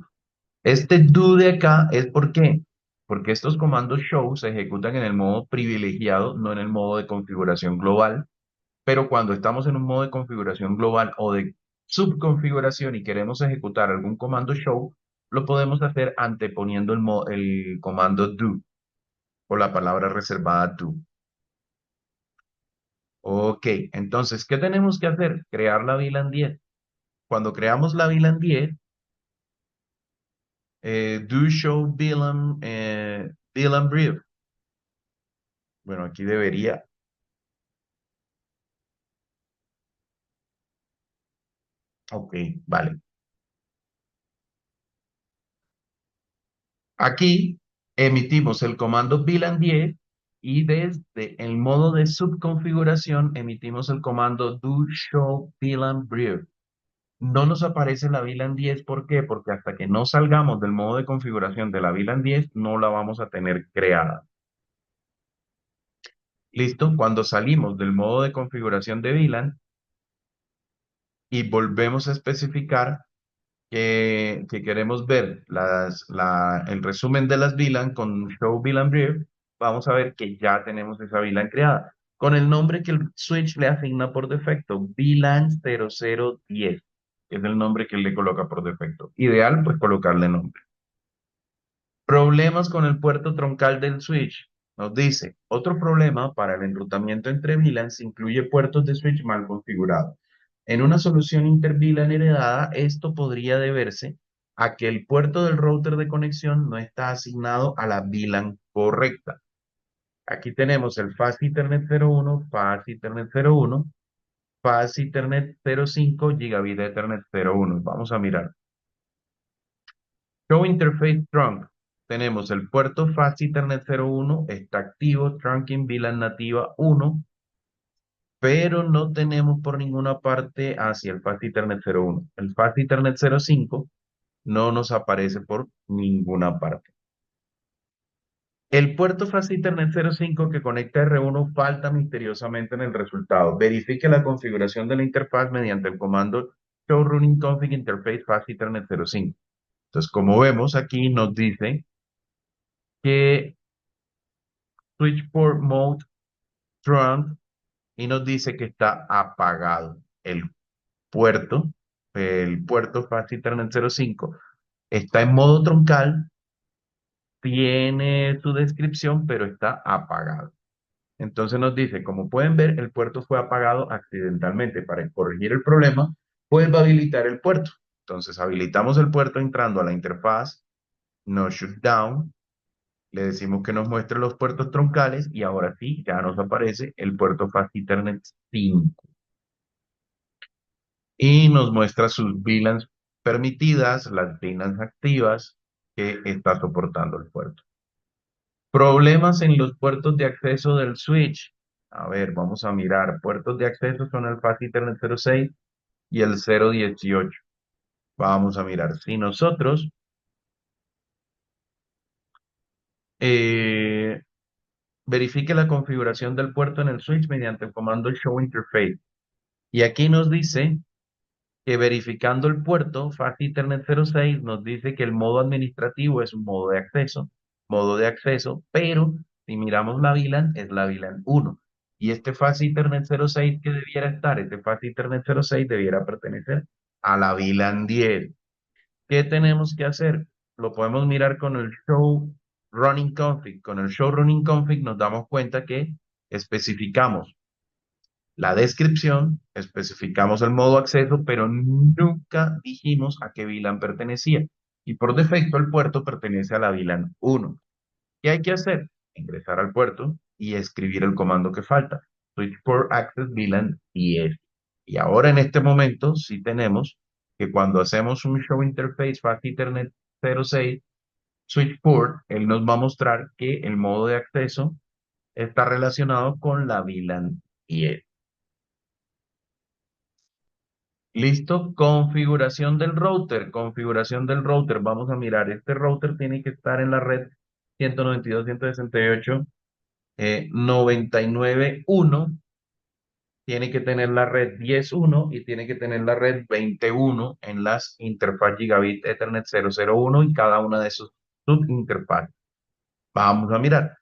Este do de acá es ¿por qué? Porque estos comandos show se ejecutan en el modo privilegiado, no en el modo de configuración global, pero cuando estamos en un modo de configuración global o de subconfiguración y queremos ejecutar algún comando show, lo podemos hacer anteponiendo el comando do o la palabra reservada do. Ok, entonces, ¿qué tenemos que hacer? Crear la VLAN 10. Cuando creamos la VLAN 10, do show VLAN brief. Bueno, aquí debería. Ok, vale. Aquí emitimos el comando VLAN 10 y desde el modo de subconfiguración emitimos el comando do show VLAN brief. No nos aparece la VLAN 10, ¿por qué? Porque hasta que no salgamos del modo de configuración de la VLAN 10, no la vamos a tener creada. ¿Listo? Cuando salimos del modo de configuración de VLAN y volvemos a especificar que queremos ver el resumen de las VLAN con Show VLAN Brief, vamos a ver que ya tenemos esa VLAN creada con el nombre que el switch le asigna por defecto, VLAN 0010, que es el nombre que él le coloca por defecto. Ideal, pues colocarle nombre. Problemas con el puerto troncal del switch. Nos dice, otro problema para el enrutamiento entre VLANs incluye puertos de switch mal configurados. En una solución inter-VLAN heredada, esto podría deberse a que el puerto del router de conexión no está asignado a la VLAN correcta. Aquí tenemos el Fast Ethernet 01, Fast Ethernet 01, Fast Ethernet 05, Gigabit Ethernet 01. Vamos a mirar. Show Interface Trunk. Tenemos el puerto Fast Ethernet 01, está activo, trunking VLAN nativa 1, pero no tenemos por ninguna parte hacia el Fast Ethernet 01. El Fast Ethernet 05 no nos aparece por ninguna parte. El puerto Fast Ethernet 05 que conecta R1 falta misteriosamente en el resultado. Verifique la configuración de la interfaz mediante el comando show running config interface Fast Ethernet 05. Entonces, como vemos aquí, nos dice que switch port mode trunk y nos dice que está apagado puerto, el puerto Fast Ethernet 05 está en modo troncal, tiene su descripción, pero está apagado. Entonces nos dice, como pueden ver, el puerto fue apagado accidentalmente. Para corregir el problema, vuelva a habilitar el puerto. Entonces habilitamos el puerto entrando a la interfaz, no shutdown, le decimos que nos muestre los puertos troncales y ahora sí, ya nos aparece el puerto Fast Ethernet 5 y nos muestra sus VLANs permitidas, las VLANs activas que está soportando el puerto. Problemas en los puertos de acceso del switch. A ver, vamos a mirar. Puertos de acceso son el Fast Ethernet 06 y el 018. Vamos a mirar. Si nosotros eh, verifique la configuración del puerto en el switch mediante el comando show interface. Y aquí nos dice que verificando el puerto Fast Ethernet 06 nos dice que el modo administrativo es un modo de acceso, pero si miramos la VLAN es la VLAN 1. Y este Fast Ethernet 06 que debiera estar, este Fast Ethernet 06 debiera pertenecer a la VLAN 10. ¿Qué tenemos que hacer? Lo podemos mirar con el Show Running Config. Con el Show Running Config nos damos cuenta que especificamos la descripción, especificamos el modo acceso, pero nunca dijimos a qué VLAN pertenecía. Y por defecto el puerto pertenece a la VLAN 1. ¿Qué hay que hacer? Ingresar al puerto y escribir el comando que falta. Switch Port Access VLAN 10. Y ahora en este momento sí tenemos que cuando hacemos un Show Interface Fast Ethernet 06 Switch Port, él nos va a mostrar que el modo de acceso está relacionado con la VLAN 10. Listo, configuración del router, configuración del router. Vamos a mirar, este router tiene que estar en la red 192.168, 99.1, tiene que tener la red 10.1 y tiene que tener la red 21 en las interfaz Gigabit Ethernet 001 y cada una de sus subinterfaces. Vamos a mirar.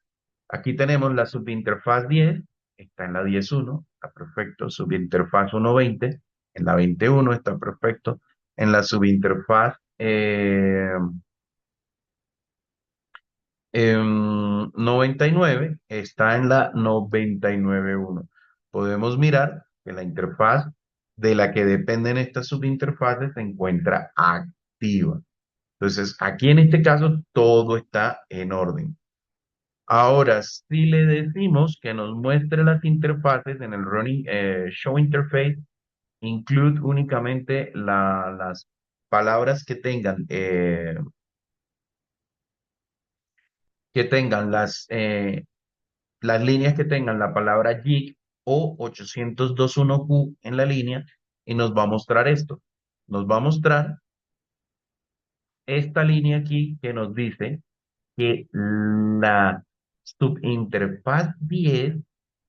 Aquí tenemos la subinterfaz 10, está en la 10.1, está perfecto. Subinterfaz 1.20, en la 21 está perfecto. En la subinterfaz 99 está en la 99.1. Podemos mirar que la interfaz de la que dependen estas subinterfaces se encuentra activa. Entonces, aquí en este caso todo está en orden. Ahora, si le decimos que nos muestre las interfaces en el running show interface, include únicamente las palabras que tengan las líneas que tengan la palabra gig o 802.1q en la línea y nos va a mostrar esto. Nos va a mostrar esta línea aquí que nos dice que la subinterfaz 10,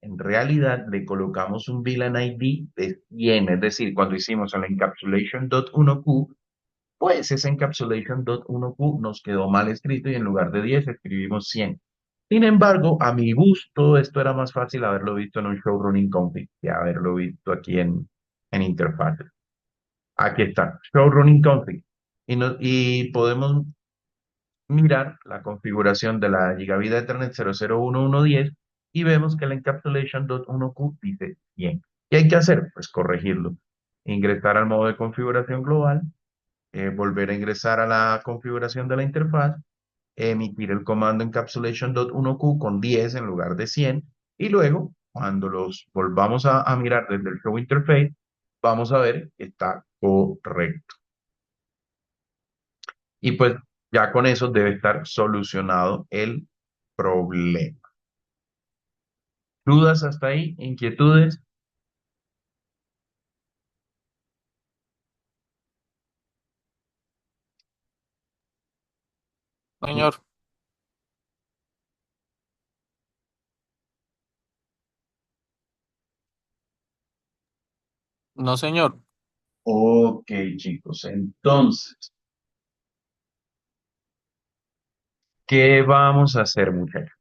en realidad le colocamos un VLAN ID de 100, es decir, cuando hicimos el encapsulation.1q, pues ese encapsulation.1q nos quedó mal escrito y en lugar de 10 escribimos 100. Sin embargo, a mi gusto, esto era más fácil haberlo visto en un show running config que haberlo visto aquí en interfaces. Aquí está, show running config. Y podemos mirar la configuración de la Gigabit Ethernet 001.1.10 y vemos que la encapsulation.1q dice 100. ¿Qué hay que hacer? Pues corregirlo. Ingresar al modo de configuración global, volver a ingresar a la configuración de la interfaz, emitir el comando encapsulation.1q con 10 en lugar de 100 y luego, cuando los volvamos a mirar desde el show interface, vamos a ver que está correcto. Y pues ya con eso debe estar solucionado el problema. ¿Dudas hasta ahí? ¿Inquietudes? Señor, no, señor. Ok, chicos, entonces, ¿qué vamos a hacer, muchachos?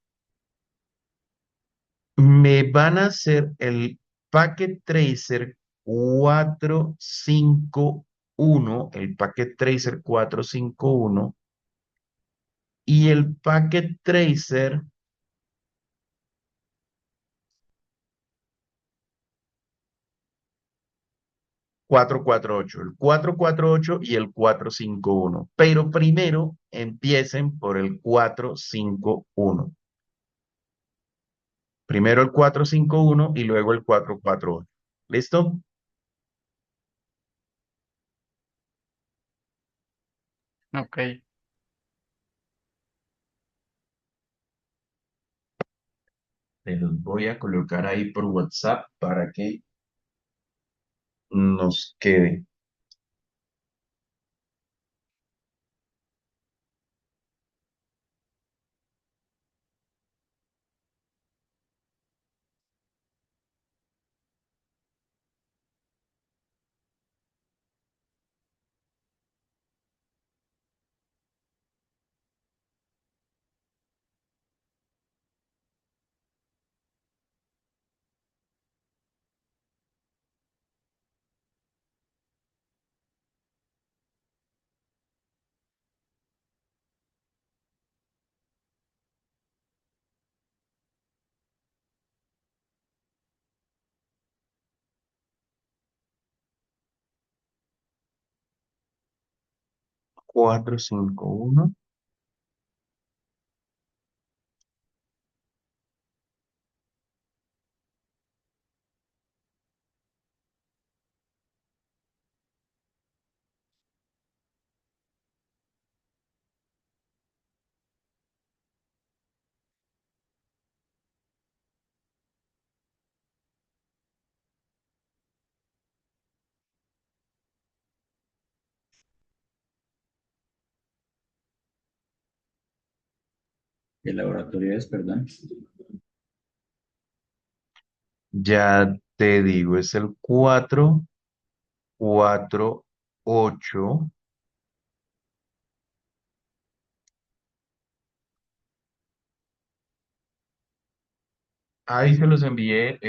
Me van a hacer el Packet Tracer 451, el Packet Tracer 451 y el Packet Tracer 448, el 448 y el 451. Pero primero empiecen por el 451. Primero el 451 y luego el 448. ¿Listo? Ok. Se los voy a colocar ahí por WhatsApp para que nos quede. 451. ¿Qué laboratorio es, perdón? Ya te digo, es el 448. Ahí se los envié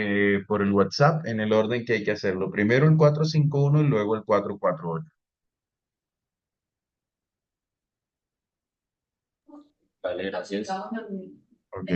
por el WhatsApp en el orden que hay que hacerlo. Primero el 451 y luego el 448. Vale, gracias. Ok.